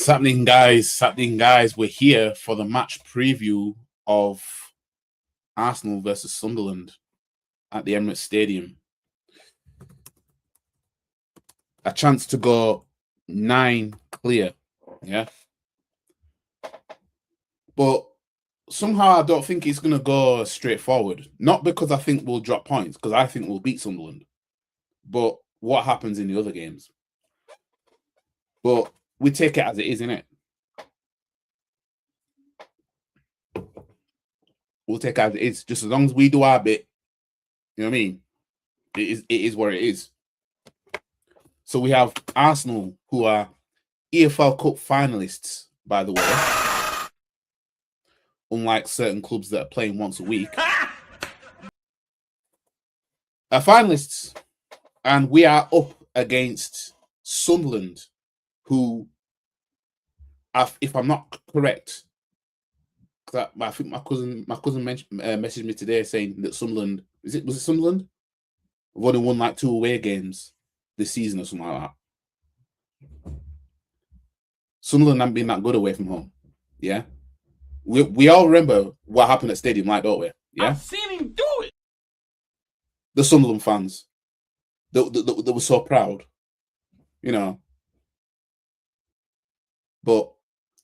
What's happening, guys? We're here for the match preview of Arsenal versus Sunderland at the Emirates Stadium. A chance to go 9 clear, yeah. But somehow I don't think it's going to go straightforward. Not because I think we'll drop points, because I think we'll beat Sunderland. But what happens in the other games? But we take it as it is, innit? We'll take it as it is. Just as long as we do our bit, you know what I mean? It is where it is. So we have Arsenal, who are EFL Cup finalists, by the way. Unlike certain clubs that are playing once a week. Are finalists. And we are up against Sunderland, who, if I'm not correct, I think my cousin messaged me today saying that Sunderland, was it Sunderland? We've only won like 2 away games this season or something like that. Sunderland haven't been that good away from home. Yeah. We all remember what happened at Stadium Light, don't we? Yeah. I've seen him do it. The Sunderland fans. They were so proud. You know. But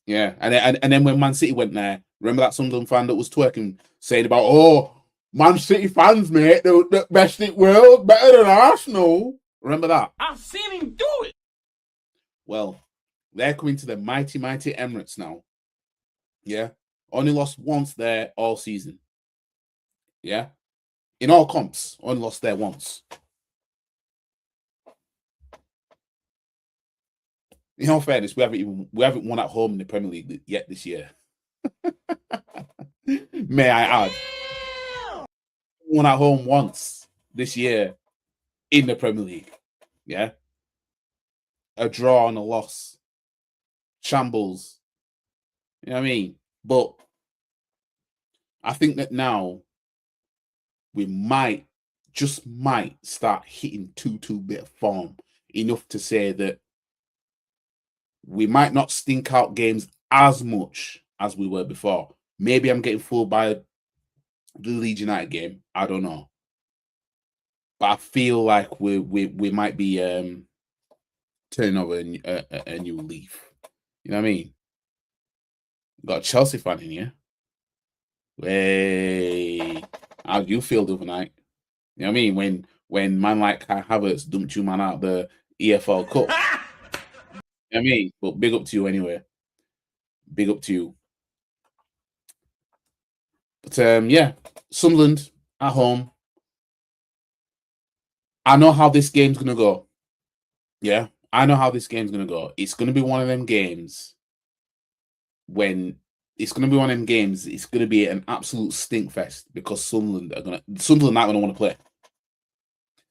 yeah, and then when Man City went there, remember that Sunderland fan that was twerking, saying about, oh, Man City fans, mate, they're the best in the world, better than Arsenal. Remember that? I've seen him do it. Well, they're coming to the mighty Emirates now. Yeah. Only lost once there all season. Yeah. In all comps, only lost there once. In all fairness, we haven't won at home in the Premier League yet this year. May I add? Won at home once this year in the Premier League. Yeah. A draw and a loss. Shambles. You know what I mean? But I think that now we might start hitting 2-2 bit of form enough to say that we might not stink out games as much as we were before. Maybe I'm getting fooled by the Leeds United game. I don't know. But I feel like we might be turning over a new leaf. You know what I mean? Got a Chelsea fan in here. Hey, how do you feel the other night? You know what I mean? When man like Kai Havertz dumped you man out the EFL Cup. You know what I mean? But big up to you anyway. Big up to you. But yeah, Sunderland at home. I know how this game's gonna go. Yeah, I know how this game's gonna go. It's gonna be one of them games it's going to be an absolute stink fest because Sunderland aren't going to want to play.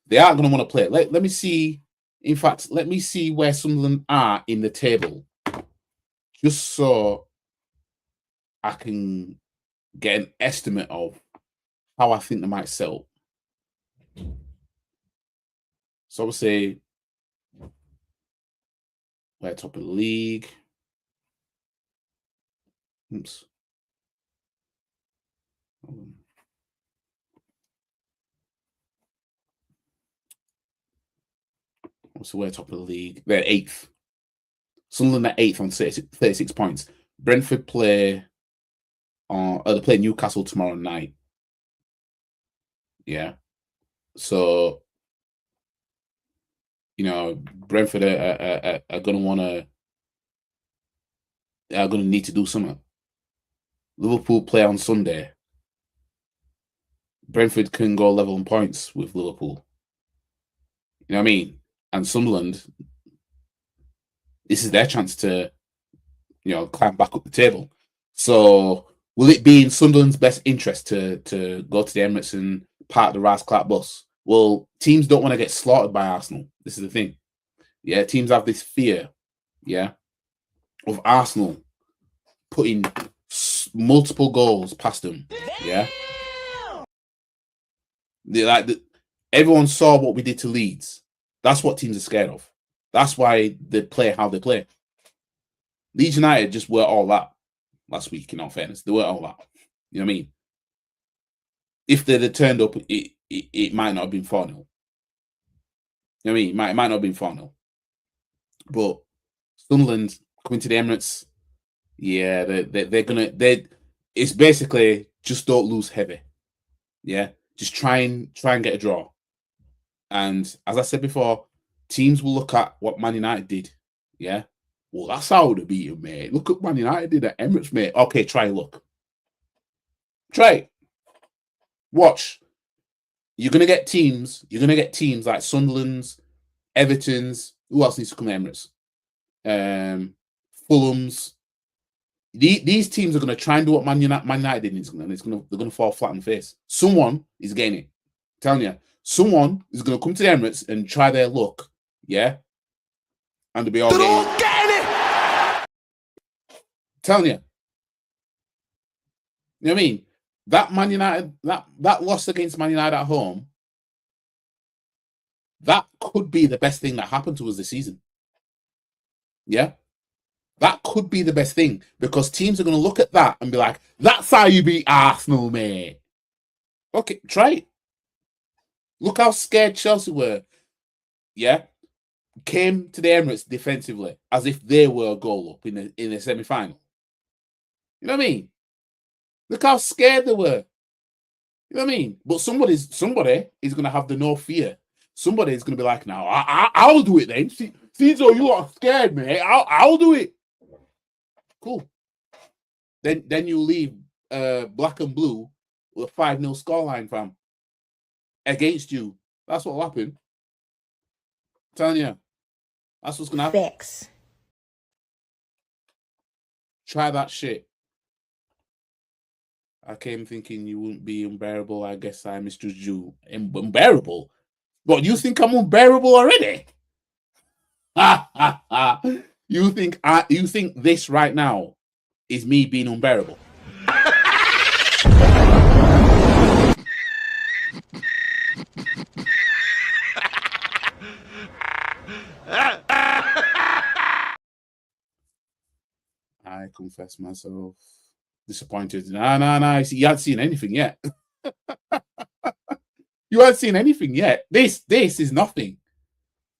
They aren't going to want to play. Let me see. In fact, let me see where Sunderland are in the table, just so I can get an estimate of how I think they might set up. So I would say we're top of the league. Oops. So we're top of the league. They're 8th. Sunderland at 8th on 36 points. Brentford play they play Newcastle tomorrow night. Yeah. So Brentford are gonna need to do something. Liverpool play on Sunday. Brentford can go level on points with Liverpool. You know what I mean? And Sunderland, this is their chance to, climb back up the table. So will it be in Sunderland's best interest to go to the Emirates and park the Rice Clark bus? Well, teams don't want to get slaughtered by Arsenal. This is the thing. Yeah, teams have this fear, of Arsenal putting multiple goals past them. Yeah. Everyone saw what we did to Leeds. That's what teams are scared of. That's why they play how they play. Leeds United just were all that last week, in all fairness. They were all that. You know what I mean? If they'd have turned up, it might not have been 4-0. You know what I mean? It might not have been 4-0. But Sunderland coming to the Emirates, yeah, they're gonna it's basically just don't lose heavy. Yeah. Just try and get a draw. And as I said before, teams will look at what Man United did. Yeah. Well, that's how they beat them, mate. Look at Man United did at Emirates, mate. Okay, try and look. Try it. Watch. You're gonna get teams like Sunderland's, Everton's. Who else needs to come to Emirates? Fulham's. These teams are gonna try and do what Man United did, and they're gonna fall flat on the face. Someone is getting it. I'm telling you, someone is gonna come to the Emirates and try their luck. Yeah. And they'll be all getting it. I'm telling you. You know what I mean? That Man United, that loss against Man United at home, that could be the best thing that happened to us this season. Yeah? That could be the best thing, because teams are going to look at that and be like, that's how you beat Arsenal, mate. Okay, try it. Look how scared Chelsea were. Yeah? Came to the Emirates defensively as if they were a goal up in a semi-final. You know what I mean? Look how scared they were. You know what I mean? But somebody is going to have the no fear. Somebody is going to be like, "Now I'll do it then." Caesar, you are scared, mate. I'll do it. Cool. Then you leave black and blue with a 5-0 scoreline, fam. Against you. That's what will happen. I'm telling you. That's what's going to happen. Fix. Try that shit. I came thinking you wouldn't be unbearable. I guess I misjudged you. Unbearable? What, you think I'm unbearable already? You think this right now is me being unbearable? I confess myself disappointed. Nah. You haven't seen anything yet. You haven't seen anything yet. This is nothing.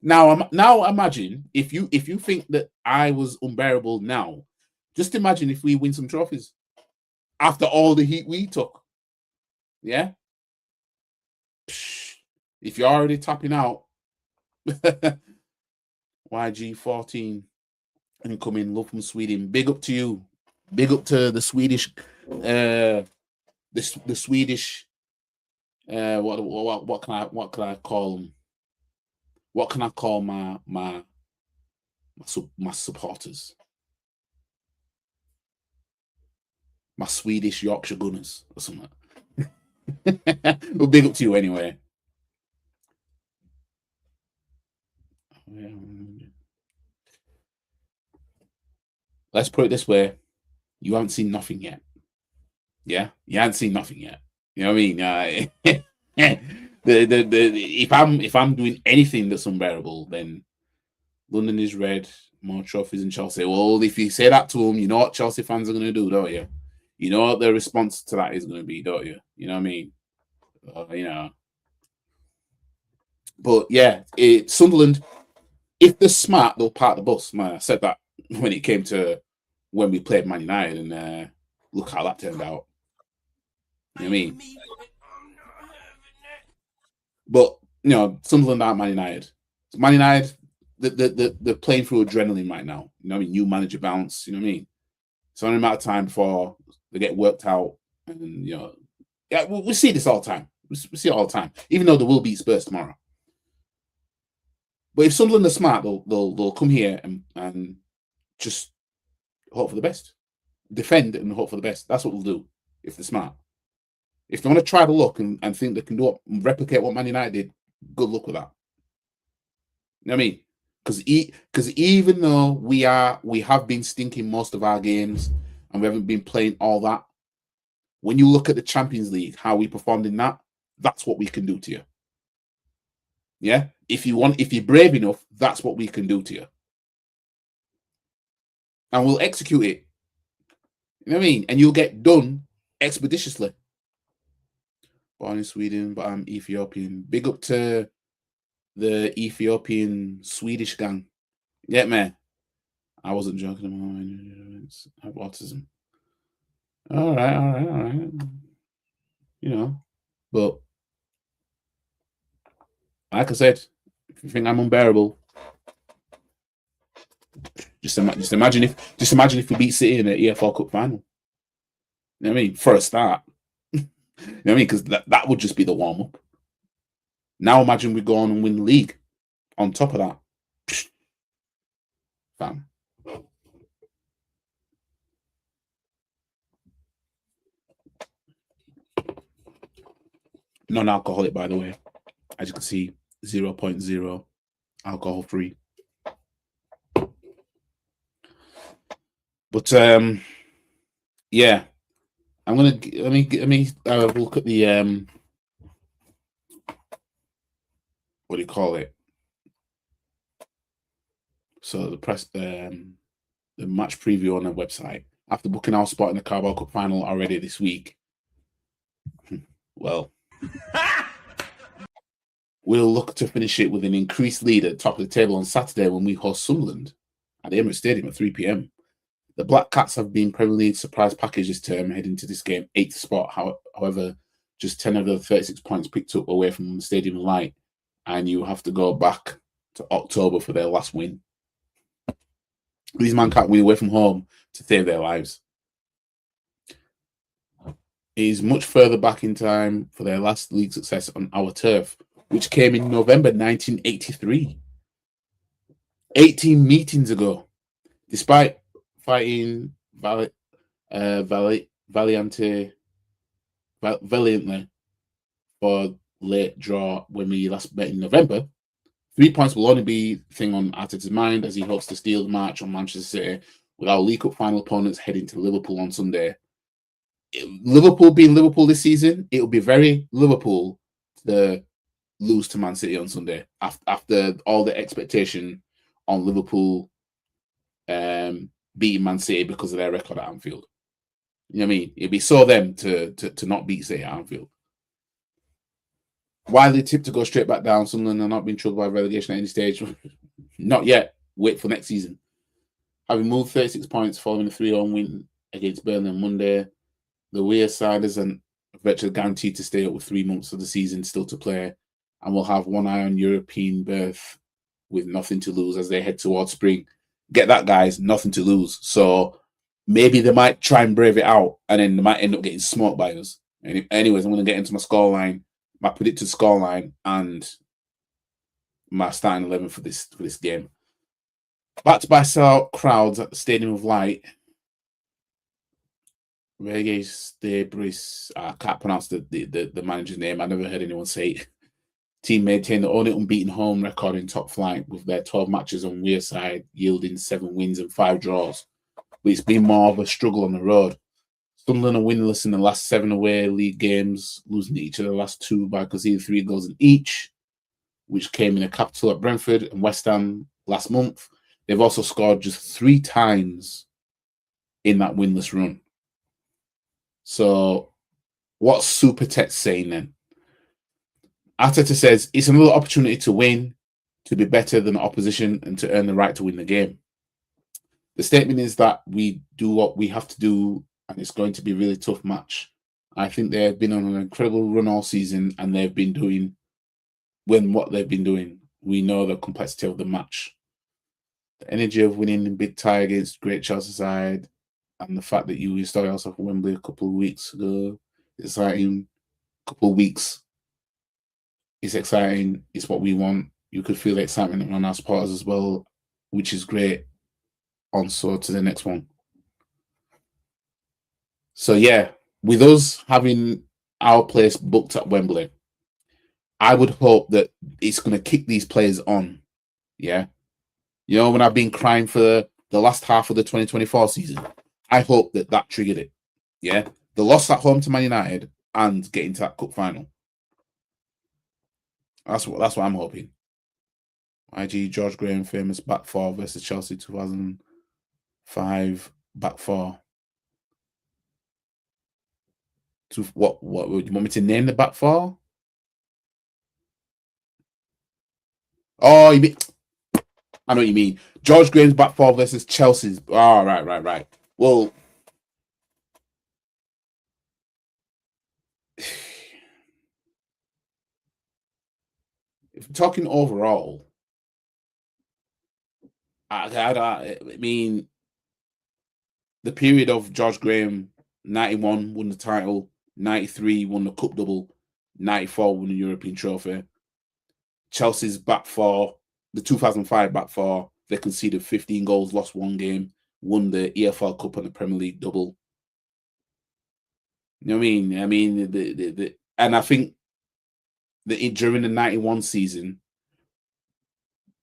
Now imagine if you think that I was unbearable now, just imagine if we win some trophies after all the heat we took. Yeah. If you're already tapping out, YG14 incoming, love from Sweden. Big up to you. Big up to the Swedish, the Swedish. What can I call them? What can I call my supporters? My Swedish Yorkshire Gunners or something. Well, big up to you anyway. Let's put it this way: you haven't seen nothing yet. Yeah, you haven't seen nothing yet. You know what I mean? If I'm doing anything that's unbearable, then London is red, more trophies than Chelsea. Well, if you say that to them, you know what Chelsea fans are going to do, don't you? You know what their response to that is going to be, don't you? You know what I mean? You know. But yeah, Sunderland, if they're smart, they'll park the bus. Man, I said that when it came to when we played Man United, and look how that turned out. You know what I mean? But you know, Sunderland aren't Man United. Man United, they're playing through adrenaline right now. You know what I mean? New manager bounce. You know what I mean? It's only a matter of time before they get worked out, and you know, yeah, we see this all the time. We see it all the time. Even though they will beat Spurs tomorrow. But if Sunderland are smart, they'll come here and just hope for the best, defend and hope for the best. That's what they'll do if they're smart. If they want to try the luck and think they can do replicate what Man United did, good luck with that. You know what I mean? Because even though we have been stinking most of our games and we haven't been playing all that, when you look at the Champions League, how we performed in that, that's what we can do to you. Yeah? If you're brave enough, that's what we can do to you. and we'll execute it. You know what I mean? And you'll get done expeditiously. Born in Sweden, but I'm Ethiopian. Big up to the Ethiopian Swedish gang. Yeah, man. I wasn't joking. I have autism. All right. You know, but like I said, if you think I'm unbearable, just imagine if we beat City in the EFL Cup final. You know what I mean? For a start. You know what I mean? Because that would just be the warm up. Now imagine we go on and win the league on top of that. Fam. Non-alcoholic, by the way. As you can see, 0.0 alcohol free. But yeah, I'm gonna let me look at the what do you call it? So the match preview on the website after booking our spot in the Carabao Cup final already this week. Well, we'll look to finish it with an increased lead at the top of the table on Saturday when we host Sunderland at the Emirates Stadium at 3 p.m. The Black Cats have been Premier League surprise package this term, heading to this game 8th spot. However, just 10 of the 36 points picked up away from the Stadium Light, and you have to go back to October for their last win. These men can't win away from home to save their lives. It is much further back in time for their last league success on our turf, which came in November 1983. 18 meetings ago. Despite fighting valiantly for late draw when we last met in November, 3 points will only be the thing on Arteta's mind as he hopes to steal the march on Manchester City with our League Cup final opponents heading to Liverpool on Sunday. Liverpool being Liverpool this season, it will be very Liverpool to lose to Man City on Sunday after all the expectation on Liverpool beating Man City because of their record at Anfield. You know what I mean? It'd be so them to not beat City at Anfield. Widely tipped to go straight back down. Sunderland are not being troubled by relegation at any stage. Not yet. Wait for next season. Having moved 36 points following a 3-0 win against Burnley on Monday, the Weir side is virtually guaranteed to stay up with 3 months of the season still to play, and will have one eye on European berth with nothing to lose as they head towards spring. Get that, guys, nothing to lose. So maybe they might try and brave it out, and then they might end up getting smoked by us. Anyways, I'm going to get into my scoreline, my predicted scoreline, and my starting 11 for this game. Backed by sellout crowds at the Stadium of Light, Regis Debris, I can't pronounce the manager's name. I never heard anyone say it. Team maintained the only unbeaten home record in top flight with their 12 matches on Weir side, yielding 7 wins and 5 draws. But it's been more of a struggle on the road. Sunderland are winless in the last 7 away league games, losing each of the last 2 by conceding 3 goals in each, which came in a capital at Brentford and West Ham last month. They've also scored just 3 times in that winless run. So what's Super Tet saying then? Arteta says it's another opportunity to win, to be better than the opposition, and to earn the right to win the game. The statement is that we do what we have to do, and it's going to be a really tough match. I think they've been on an incredible run all season, and they've been doing what they've been doing. We know the complexity of the match. The energy of winning in big tie against great Chelsea side, and the fact that you started yourself at Wembley a couple of weeks ago, exciting. Couple of weeks. It's exciting. It's what we want. You could feel the excitement on our supporters as well, which is great. On so to the next one. So yeah, with us having our place booked at Wembley, I would hope that it's going to kick these players on. Yeah. You know, when I've been crying for the last half of the 2024 season, I hope that triggered it. Yeah. The loss at home to Man United and getting to that cup final. That's what I'm hoping. IG George Graham, famous back four versus Chelsea 2005 5 back 4. What would you want me to name the back 4? Oh, you mean, I know what you mean. George Graham's back 4 versus Chelsea's. Oh, right. Well, if we're talking overall, I mean, the period of George Graham, 91 won the title, 93 won the cup double, 94 won the European trophy. Chelsea's back 4, the 2005 back 4, they conceded 15 goals, lost 1 game, won the EFL Cup and the Premier League double. You know what I mean? I mean, and I think that during the 91 season,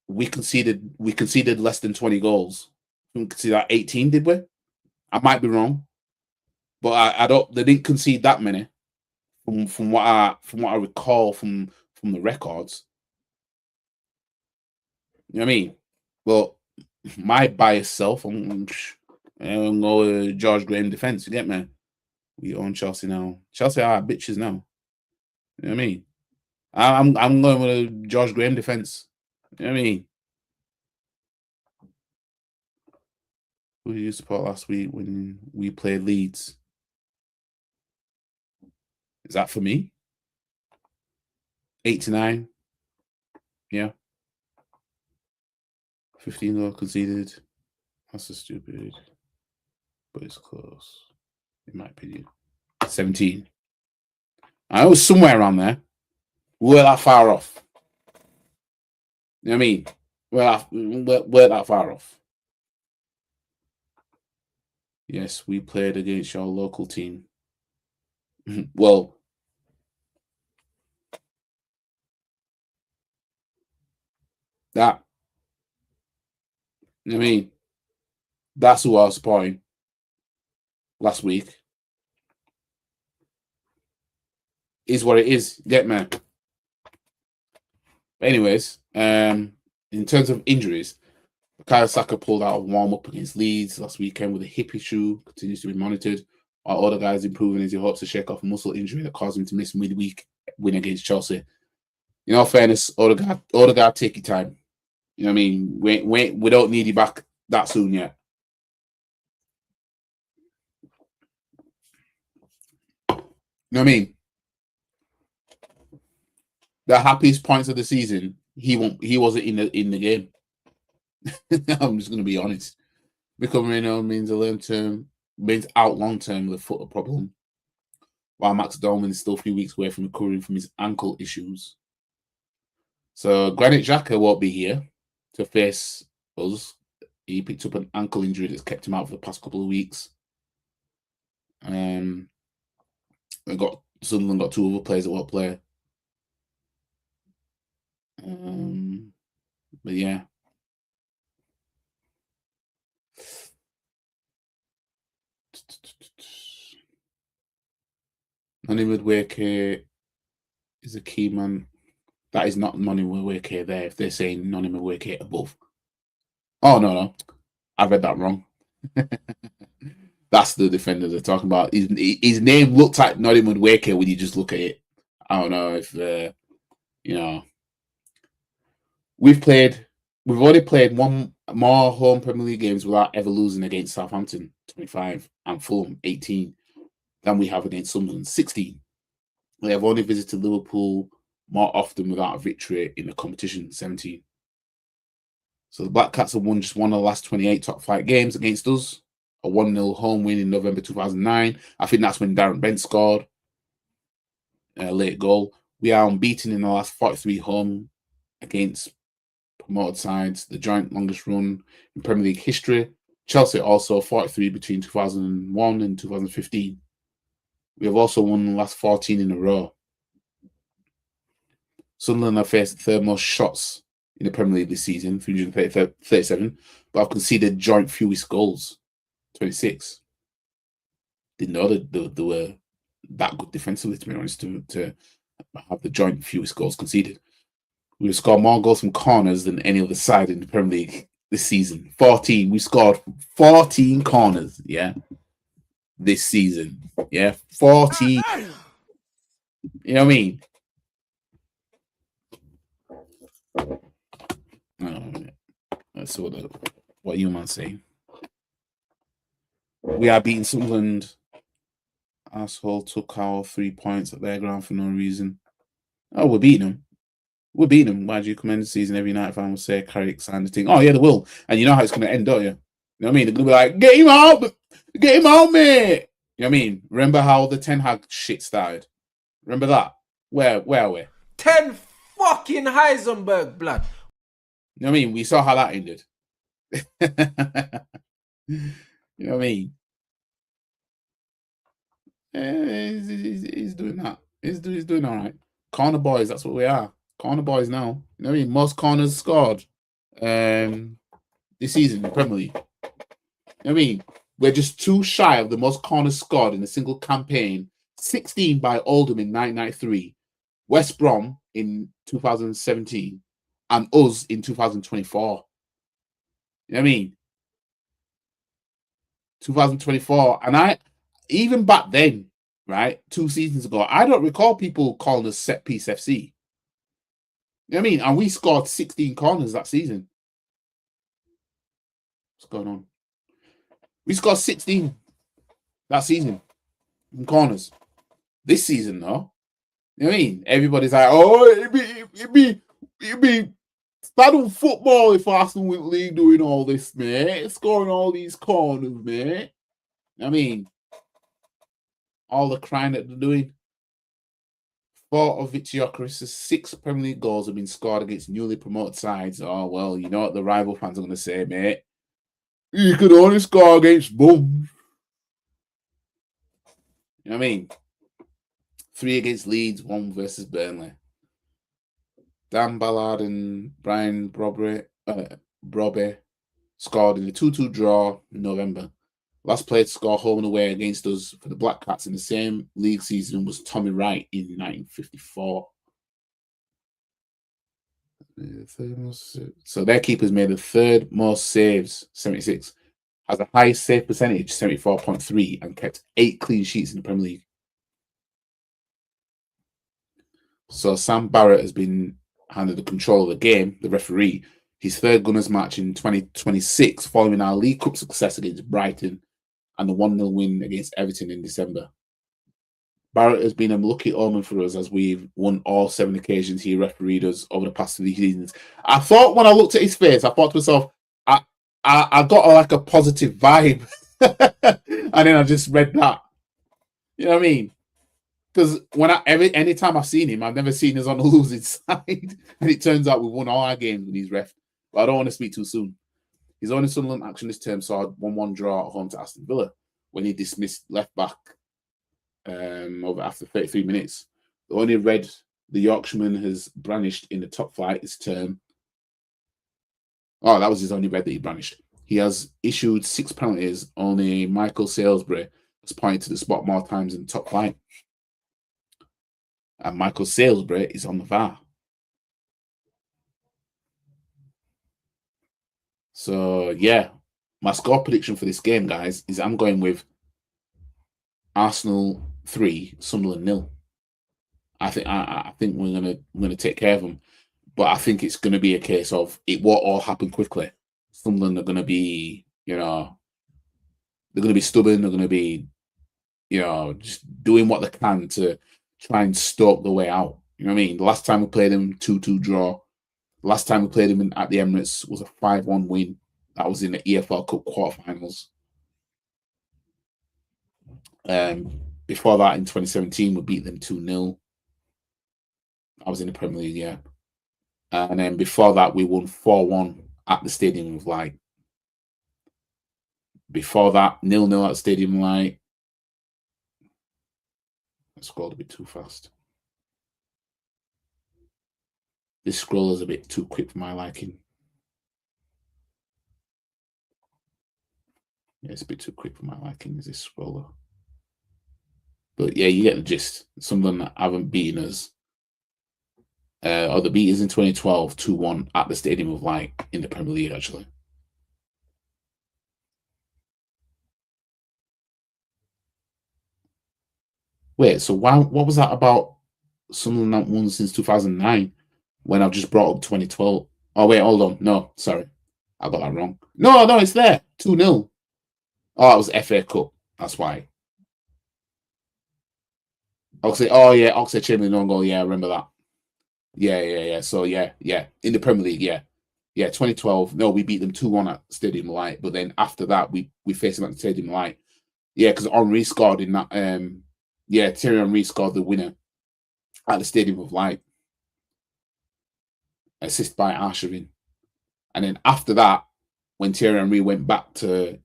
we conceded less than 20 goals. We conceded 18, did we? I might be wrong, but I don't. They didn't concede that many, from what I recall from the records. You know what I mean? Well, my biased self, I'm go George Graham defense. You get me? We own Chelsea now. Chelsea are bitches now. You know what I mean? I'm going with a George Graham defense. You know what I mean? Who did you support last week when we played Leeds? Is that for me? 89. Yeah. 15 goals conceded. That's so stupid. But it's close, in my opinion. 17. I was somewhere around there. We weren't that far off. You know what I mean? We're that far off. Yes, we played against your local team. Well, that, you know what I mean? That's who I was supporting last week. Is what it is. Get me. But anyways, in terms of injuries, Bukayo Saka pulled out a warm-up against Leeds last weekend with a hip issue, continues to be monitored, while other guys improving as he hopes to shake off a muscle injury that caused him to miss midweek win against Chelsea. In all fairness, Odegaard, take your time. You know what I mean? We don't need you back that soon yet. You know what I mean? The happiest points of the season, he wasn't in the game. I'm just going to be honest. Becoming means out long term with a foot problem, while Max Dolman is still a few weeks away from recovering from his ankle issues. So Granit Xhaka won't be here to face us. He picked up an ankle injury that's kept him out for the past couple of weeks. Sunderland got 2 other players that won't play. But yeah. Noni Madueke is a key man. That is not Noni Madueke there if they're saying Noni Madueke above. Oh, no. I read that wrong. That's the defender they're talking about. His name looked like Noni Madueke when you just look at it. I don't know if, we've already played 1 more home Premier League games without ever losing against Southampton, 25, and Fulham, 18, than we have against Sunderland, 16. We have only visited Liverpool more often without a victory in the competition, 17. So the Black Cats have won just 1 of the last 28 top flight games against us. A 1-0 home win in November 2009. I think that's when Darren Bent scored a late goal. We are unbeaten in the last 43 home against promoted sides, the joint longest run in Premier League history. Chelsea also 43 between 2001 and 2015. We have also won the last 14 in a row. Sunderland have faced the 3rd most shots in the Premier League this season, 337, but have conceded joint fewest goals, 26. Didn't know that they were that good defensively, to be honest, to have the joint fewest goals conceded. We have scored more goals from corners than any other side in the Premier League this season. 14. We scored 14 corners, yeah, this season. Yeah, 14. You know what I mean? Let's see what you man say. We are beating Sunderland. Asshole took our 3 points at their ground for no reason. Oh, we're beating them. We're beating them. Why do you come in the season every night if I will say Carrick signed the thing? Oh, yeah, they will. And you know how it's going to end, don't you? You know what I mean? They're going to be like, get him out, mate. You know what I mean? Remember how the Ten Hag shit started? Remember that? Where are we? 10 fucking Heisenberg, blood. You know what I mean? We saw how that ended. You know what I mean? He's doing that. He's doing all right. Corner boys, that's what we are. Corner boys now. You know what I mean? Most corners scored this season in the Premier League. You know what I mean? We're just too shy of the most corners scored in a single campaign. 16 by Oldham in 1993, West Brom in 2017, and us in 2024. You know what I mean? 2024. And even back then, right, 2 seasons ago, I don't recall people calling us set piece FC. You know what I mean? And we scored 16 corners that season. What's going on? We scored 16 that season in corners. This season, though, you know what I mean? Everybody's like, oh, it'd be stadium football if Arsenal win league doing all this, mate. Scoring all these corners, mate. You know what I mean? All the crying that they're doing. 4 of Vitiocaris' 6 Premier League goals have been scored against newly promoted sides. Oh, well, you know what the rival fans are going to say, mate? You can only score against bums. You know what I mean? 3 against Leeds, 1 versus Burnley. Dan Ballard and Brian Brobby scored in a 2-2 draw in November. Last player to score home and away against us for the Black Cats in the same league season was Tommy Wright in 1954. So their keeper's made the 3rd most saves, 76, has the highest save percentage, 74.3, and kept 8 clean sheets in the Premier League. So Sam Barrett has been handed the control of the game, the referee, his 3rd Gunners match in 2026, following our League Cup success against Brighton and the 1-0 win against Everton in December. Barrett has been a lucky omen for us as we've won all 7 occasions he refereed us over the past 3 seasons. I thought when I looked at his face, I thought to myself, I got like a positive vibe. And then I just read that. You know what I mean? Because anytime I've seen him, I've never seen us on the losing side. And it turns out we won all our games when he's ref. But I don't want to speak too soon. His only Sunderland action this term saw a 1-1 draw at home to Aston Villa when he dismissed left back over after 33 minutes. The only red the Yorkshireman has brandished in the top flight this term. Oh, that was his only red that he brandished. He has issued 6 penalties. Only Michael Salisbury has pointed to the spot more times in the top flight. And Michael Salisbury is on the VAR. So, yeah, my score prediction for this game, guys, is I'm going with Arsenal 3, Sunderland 0. I think we're gonna take care of them, but I think it's gonna be a case of it won't all happen quickly. Sunderland are gonna be, they're gonna be stubborn. They're gonna be, just doing what they can to try and stoke the way out. You know what I mean? The last time we played them, 2-2 draw. Last time we played them at the Emirates was a 5-1 win. That was in the EFL Cup quarterfinals. Before that, in 2017, we beat them 2-0. I was in the Premier League, yeah. And then before that, we won 4-1 at the Stadium of Light. Before that, 0-0 at the Stadium of Light. I scrolled a bit too fast. This scroller's a bit too quick for my liking. Yeah, it's a bit too quick for my liking, is this scroller. But yeah, you get the gist. Some of them haven't beaten us. Or the beat is in 2012, 2-1 at the Stadium of Light in the Premier League, actually. Wait, so what was that about Sunderland not won since 2009 when I've just brought up 2012? Oh, wait, hold on. No, sorry. I got that wrong. No, it's there. 2-0. Oh, it was FA Cup. That's why. Oxlade Chamberlain on goal. Yeah, I remember that. Yeah. So, yeah. In the Premier League, yeah. 2012. No, we beat them 2-1 at Stadium Light. But then after that, we faced them at the Stadium Light. Yeah, because Henry scored in that. Thierry Henry scored the winner at the Stadium of Light. Assist by Arshavin. And then after that, when Thierry Henry went back to,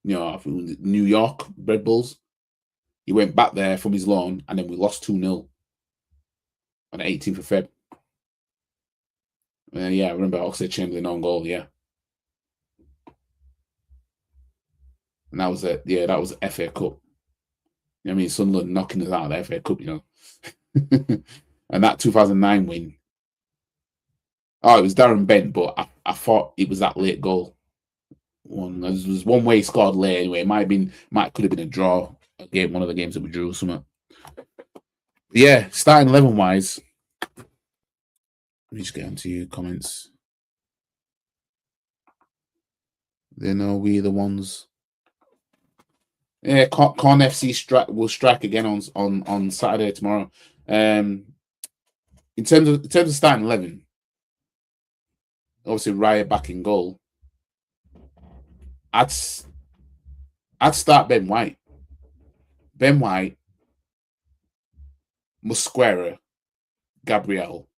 New York Red Bulls, he went back there from his loan, and then we lost 2-0 on the 18th of Feb. I remember Oxlade Chamberlain on goal, yeah. And that was it. Yeah, that was the FA Cup. I mean, Sunderland knocking us out of the FA Cup, And that 2009 win. Oh, it was Darren Bent, but I thought it was that late goal. There was one way he scored late anyway. It could have been a draw. One of the games that we drew or something. Yeah, starting 11 wise. Let me just get onto your comments. They know we're the ones. Yeah, Con FC will strike again on Saturday tomorrow. In terms of starting 11, obviously Raya back in goal. I'd start Ben White. Ben White, Mosquera, Gabriel.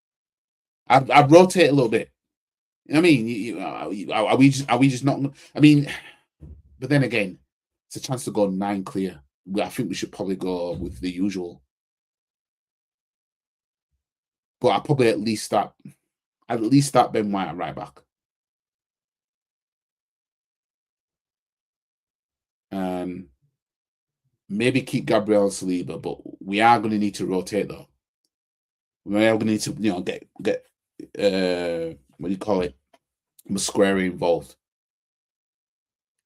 I'd rotate a little bit. I mean, are we just not? I mean, but then again, it's a chance to go 9 clear. I think we should probably go with the usual. But I'll probably at least start Ben White at right back. Maybe keep Gabriel and Saliba, but we are going to need to rotate though. We are going to need to, get what do you call it, Mosquera involved,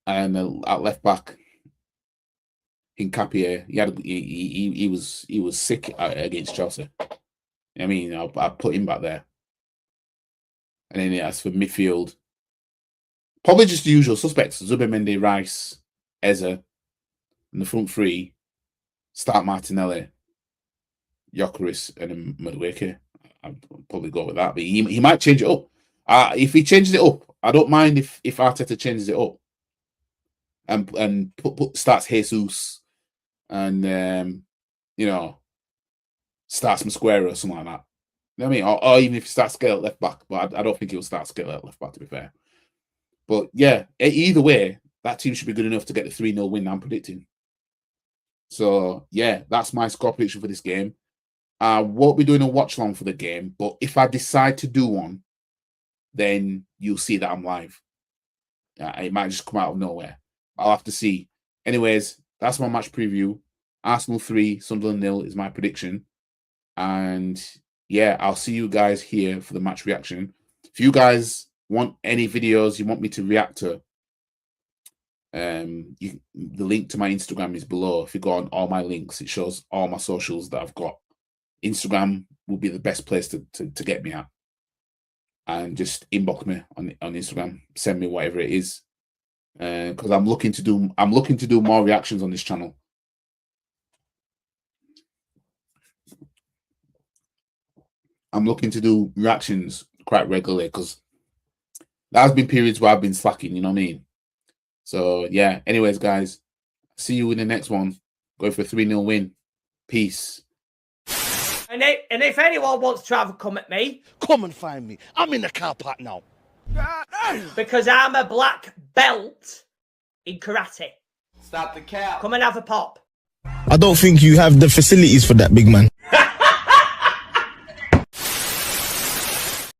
and at left back, Hincapié. He was sick against Chelsea. I mean, I put him back there, and then as for midfield, probably just the usual suspects: Zubimendi, Rice, Eze. In the front three, start Martinelli, Gyökeres, and then Madueke. I'd probably go with that, but he might change it up. If he changes it up, I don't mind if Arteta changes it up and starts Jesus and starts Mosquera or something like that. You know what I mean? Or even if he starts Scale at left back, but I don't think he'll start Scale at left back, to be fair. But yeah, either way, that team should be good enough to get the 3-0 win I'm predicting. So, yeah, that's my score prediction for this game. I won't be doing a watch long for the game, but if I decide to do one, then you'll see that I'm live. It might just come out of nowhere. I'll have to see. Anyways, that's my match preview. Arsenal 3, Sunderland 0 is my prediction. And, yeah, I'll see you guys here for the match reaction. If you guys want any videos you want me to react to, the link to my Instagram is below. If you go on all my links, it shows all my socials that I've got. Instagram will be the best place to get me at, and just inbox me on Instagram, send me whatever it is, because I'm looking to do more reactions on this channel. I'm looking to do reactions quite regularly because there has been periods where I've been slacking, you know what I mean? So, yeah. Anyways, guys, see you in the next one. Going for a 3-0 win. Peace. And if anyone wants to have a come at me, come and find me. I'm in the car park now. Because I'm a black belt in karate. Stop the cap. Come and have a pop. I don't think you have the facilities for that, big man.